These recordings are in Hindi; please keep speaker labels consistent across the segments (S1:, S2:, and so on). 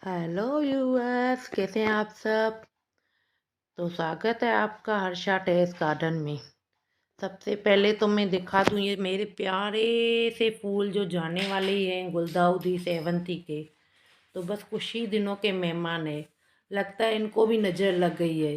S1: हेलो व्यूअर्स, कैसे हैं आप सब। तो स्वागत है आपका हर्षा टेरेस गार्डन में। सबसे पहले तो मैं दिखा दूं ये मेरे प्यारे से फूल जो जाने वाले ही हैं, गुलदाउदी सेवंती के। तो बस कुछ ही दिनों के मेहमान है, लगता है इनको भी नज़र लग गई है।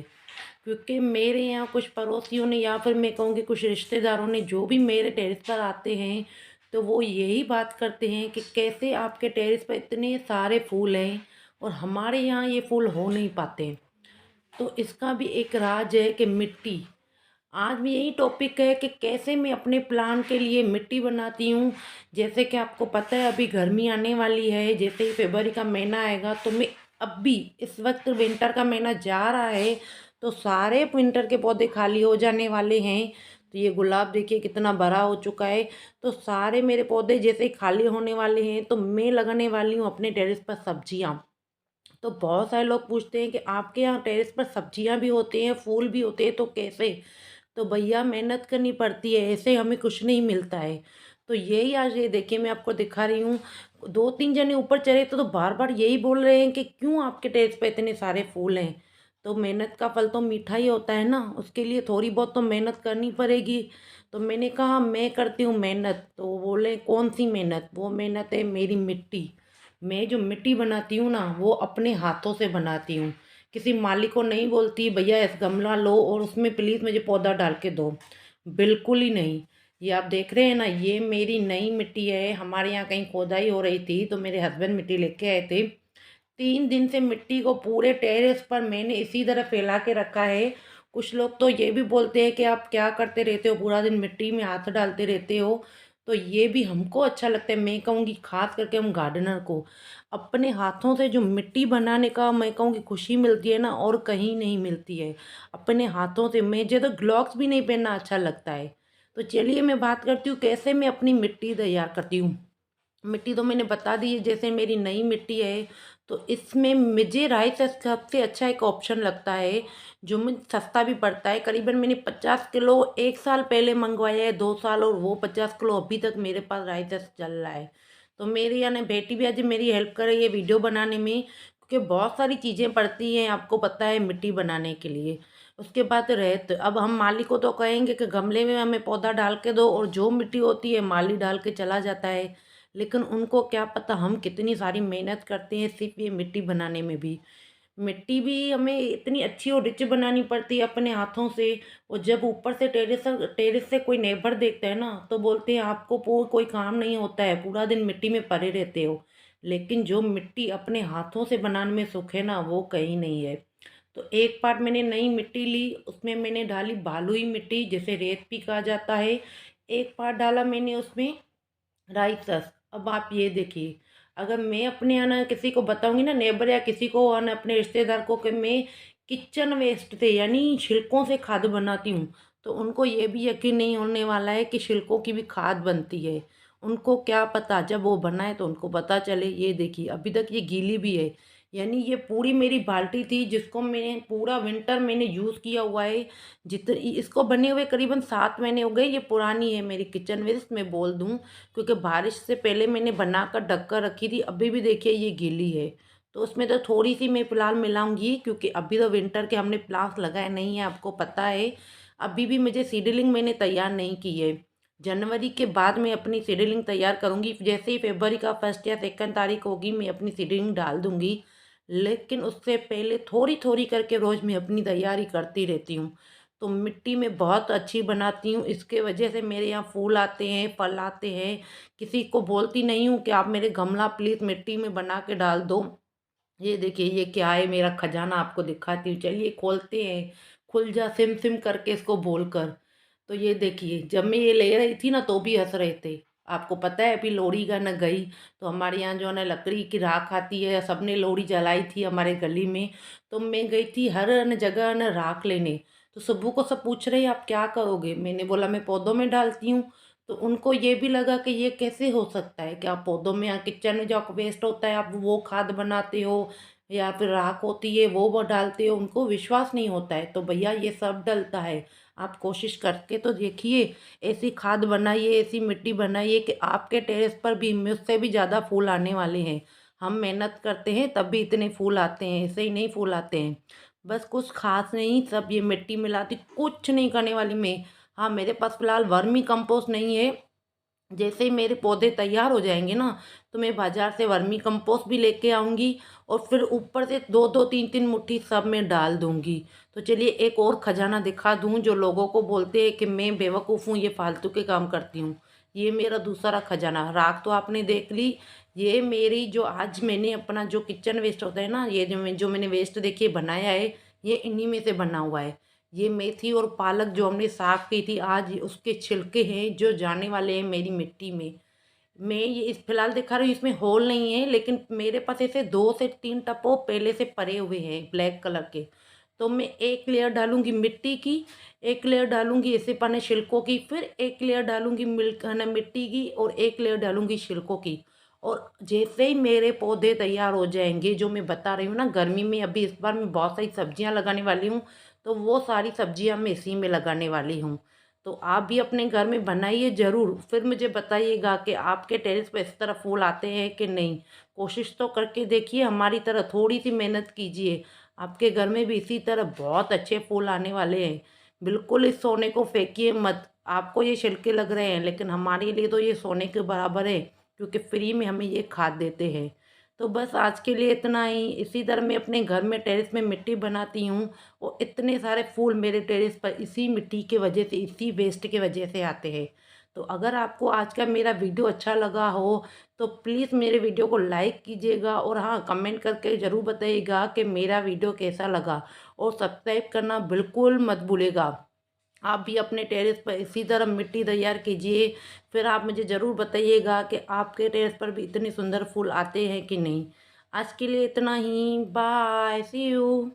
S1: क्योंकि मेरे यहाँ कुछ पड़ोसियों ने या फिर मैं कहूँगी कुछ रिश्तेदारों ने जो भी मेरे टेरेस पर आते हैं, तो वो यही बात करते हैं कि कैसे आपके टेरेस पर इतने सारे फूल हैं और हमारे यहाँ ये फूल हो नहीं पाते। तो इसका भी एक राज है कि मिट्टी। आज भी यही टॉपिक है कि कैसे मैं अपने प्लांट के लिए मिट्टी बनाती हूँ। जैसे कि आपको पता है अभी गर्मी आने वाली है, जैसे ही फरवरी का महीना आएगा तो मैं अब भी इस वक्त विंटर का महीना जा रहा है तो सारे विंटर के पौधे खाली हो जाने वाले हैं। तो ये गुलाब देखिए कितना बड़ा हो चुका है। तो सारे मेरे पौधे जैसे ही खाली होने वाले हैं तो मैं लगाने वाली हूँ अपने टेरेस पर सब्जियाँ। तो बहुत सारे लोग पूछते हैं कि आपके यहाँ टेरेस पर सब्जियाँ भी होती हैं, फूल भी होते हैं, तो कैसे। तो भैया मेहनत करनी पड़ती है, ऐसे हमें कुछ नहीं मिलता है। तो यही आज ये देखिए मैं आपको दिखा रही हूँ। दो तीन जने ऊपर चढ़े तो बार बार यही बोल रहे हैं कि क्यों आपके टेरेस पे इतने सारे फूल हैं। तो मेहनत का फल तो मीठा ही होता है ना, उसके लिए थोड़ी बहुत तो मेहनत करनी पड़ेगी। तो मैंने कहा मैं करती हूँ मेहनत, तो वो बोले कौन सी मेहनत। वो मेहनत है मेरी मिट्टी। मैं जो मिट्टी बनाती हूँ ना वो अपने हाथों से बनाती हूँ। किसी माली को नहीं बोलती भैया इस गमला लो और उसमें प्लीज़ मुझे पौधा डाल के दो। बिल्कुल ही नहीं। ये आप देख रहे हैं ना, ये मेरी नई मिट्टी है। हमारे यहाँ कहीं खोदाई हो रही थी तो मेरे हस्बैंड मिट्टी लेके आए थे। 3 दिन से मिट्टी को पूरे टेरेस पर मैंने इसी तरह फैला के रखा है। कुछ लोग तो ये भी बोलते हैं कि आप क्या करते रहते हो, पूरा दिन मिट्टी में हाथ डालते रहते हो। तो ये भी हमको अच्छा लगता है। मैं कहूँगी खास करके हम गार्डनर को अपने हाथों से जो मिट्टी बनाने का मैं कहूँगी खुशी मिलती है ना, और कहीं नहीं मिलती है। अपने हाथों से मुझे तो ग्लव्स भी नहीं पहनना अच्छा लगता है। तो चलिए मैं बात करती हूँ कैसे मैं अपनी मिट्टी तैयार करती हूँ। मिट्टी तो मैंने बता दी है, जैसे मेरी नई मिट्टी है तो इसमें मुझे राई का सबसे अच्छा एक ऑप्शन लगता है जो मुझे सस्ता भी पड़ता है। करीबन मैंने 50 किलो 1 साल पहले मंगवाया है, 2 साल, और वो 50 किलो अभी तक मेरे पास राई का चल रहा है। तो मेरी यानी बेटी भी आज मेरी हेल्प कर रही है वीडियो बनाने में, क्योंकि बहुत सारी चीज़ें पड़ती हैं आपको पता है मिट्टी बनाने के लिए। उसके बाद रहते अब हम माली को तो कहेंगे कि गमले में हमें पौधा डाल के दो, और जो मिट्टी होती है माली डाल के चला जाता है। लेकिन उनको क्या पता हम कितनी सारी मेहनत करते हैं सिर्फ ये मिट्टी बनाने में भी। मिट्टी भी हमें इतनी अच्छी और रिच बनानी पड़ती है अपने हाथों से। और जब ऊपर से टेरेस से कोई नेबर देखता है ना तो बोलते हैं आपको कोई काम नहीं होता है, पूरा दिन मिट्टी में पड़े रहते हो। लेकिन जो मिट्टी अपने हाथों से बनाने में सुख है ना वो कहीं नहीं है। तो एक पार्ट मैंने नई मिट्टी ली, उसमें मैंने डाली बालुई मिट्टी जिसे रेत भी कहा जाता है। एक पार्ट डाला मैंने उसमें राइट सर। अब आप ये देखिए, अगर मैं अपने यहाँ ना किसी को बताऊंगी ना, नेबर या किसी को और अपने रिश्तेदार को, कि मैं किचन वेस्ट से यानी छिलकों से खाद बनाती हूँ, तो उनको ये भी यकीन नहीं होने वाला है कि छिलकों की भी खाद बनती है। उनको क्या पता, जब वो बनाए तो उनको पता चले। ये देखिए अभी तक ये गीली भी है। यानी ये पूरी मेरी बाल्टी थी जिसको मैंने पूरा विंटर मैंने यूज़ किया हुआ है। जितनी इसको बने हुए करीबन 7 महीने हो गए। ये पुरानी है मेरी किचन वेस्ट मैं बोल दूँ, क्योंकि बारिश से पहले मैंने बनाकर ढक कर रखी थी। अभी भी देखिए ये गीली है। तो उसमें तो थोड़ी सी मैं फ़िलहाल मिलाऊंगी, क्योंकि अभी तो विंटर के हमने प्लांट्स लगाए नहीं है आपको पता है। अभी भी मुझे सीडलिंग मैंने तैयार नहीं की है। जनवरी के बाद मैं अपनी सीडलिंग तैयार करूंगी। जैसे ही फरवरी का फर्स्ट या सेकंड तारीख होगी मैं अपनी सीडलिंग डाल दूंगी। लेकिन उससे पहले थोड़ी थोड़ी करके रोज़ मैं अपनी तैयारी करती रहती हूँ। तो मिट्टी में बहुत अच्छी बनाती हूँ, इसके वजह से मेरे यहाँ फूल आते हैं, फल आते हैं। किसी को बोलती नहीं हूँ कि आप मेरे गमला प्लीज़ मिट्टी में बना के डाल दो। ये देखिए ये क्या है, मेरा खजाना आपको दिखाती हूँ, चलिए खोलते हैं। खुल जा सिम सिम करके इसको बोलकर। तो ये देखिए जब मैं ये ले रही थी ना तो भी हंस रहे थे। आपको पता है अभी लोहड़ी का न गई, तो हमारे यहाँ जो है ना लकड़ी की राख आती है, सबने लोहड़ी जलाई थी हमारे गली में। तो मैं गई थी हर न जगह न राख लेने। तो सुबह को सब पूछ रहे आप क्या करोगे, मैंने बोला मैं पौधों में डालती हूँ। तो उनको ये भी लगा कि ये कैसे हो सकता है कि आप पौधों में या किचन में जो वेस्ट होता है आप वो खाद बनाते हो, या फिर राख होती है वो डालते हो। उनको विश्वास नहीं होता है। तो भैया ये सब डलता है। आप कोशिश करके तो देखिए, ऐसी खाद बनाइए, ऐसी मिट्टी बनाइए कि आपके टेरेस पर भी मुझसे भी ज़्यादा फूल आने वाले हैं। हम मेहनत करते हैं तब भी इतने फूल आते हैं, ऐसे ही नहीं फूल आते हैं। बस कुछ ख़ास नहीं, सब ये मिट्टी मिलाती कुछ नहीं करने वाली मैं। हाँ, मेरे पास फ़िलहाल वर्मी कंपोस्ट नहीं है। जैसे ही मेरे पौधे तैयार हो जाएँगे ना, तो मैं बाज़ार से वर्मी कंपोस्ट भी लेके आऊँगी और फिर ऊपर से 2-2 3-3 मुट्ठी सब मैं डाल दूँगी। तो चलिए एक और खजाना दिखा दूँ जो लोगों को बोलते हैं कि मैं बेवकूफ़ हूँ, ये फालतू के काम करती हूँ। ये मेरा दूसरा खजाना, राख तो आपने देख ली। ये मेरी जो आज मैंने अपना जो किचन वेस्ट होता है ना, ये जो मैंने वेस्ट देखिए बनाया है, ये इन्हीं में से बना हुआ है। ये मेथी और पालक जो हमने साफ़ की थी आज उसके छिलके हैं जो जाने वाले हैं मेरी मिट्टी में। मैं ये इस फ़िलहाल दिखा रही हूँ, इसमें होल नहीं है, लेकिन मेरे पास ऐसे 2 से 3 टपो पहले से पड़े हुए हैं ब्लैक कलर के। तो मैं एक लेयर डालूँगी मिट्टी की, एक लेयर डालूँगी इसे पने छिलकों की, फिर एक लेयर डालूँगी मिट्टी की और एक लेयर डालूँगी छिलकों की। और जैसे ही मेरे पौधे तैयार हो जाएँगे, जो मैं बता रही हूँ ना, गर्मी में अभी इस बार मैं बहुत सारी सब्जियाँ लगाने वाली हूँ, तो वो सारी सब्जियाँ मैं इसी में लगाने वाली हूँ। तो आप भी अपने घर में बनाइए ज़रूर, फिर मुझे बताइएगा कि आपके टेरेस पे इस तरह फूल आते हैं कि नहीं। कोशिश तो करके देखिए, हमारी तरह थोड़ी-सी मेहनत कीजिए, आपके घर में भी इसी तरह बहुत अच्छे फूल आने वाले हैं। बिल्कुल इस सोने को फेंकिए मत, आपको ये छिलके लग रहे हैं, लेकिन हमारे लिए तो ये सोने के बराबर है, क्योंकि फ्री में हमें ये खाद देते हैं। तो बस आज के लिए इतना ही, इसी तरह मैं अपने घर में टेरेस में मिट्टी बनाती हूँ और इतने सारे फूल मेरे टेरेस पर इसी मिट्टी के वजह से, इसी वेस्ट के वजह से आते हैं। तो अगर आपको आज का मेरा वीडियो अच्छा लगा हो, तो प्लीज़ मेरे वीडियो को लाइक कीजिएगा और हाँ, कमेंट करके ज़रूर बताइएगा कि मेरा वीडियो कैसा लगा और सब्सक्राइब करना बिल्कुल मत भूलिएगा। आप भी अपने टेरेस पर इसी तरह मिट्टी तैयार कीजिए, फिर आप मुझे ज़रूर बताइएगा कि आपके टेरेस पर भी इतने सुंदर फूल आते हैं कि नहीं। आज के लिए इतना ही, बाय, सी यू।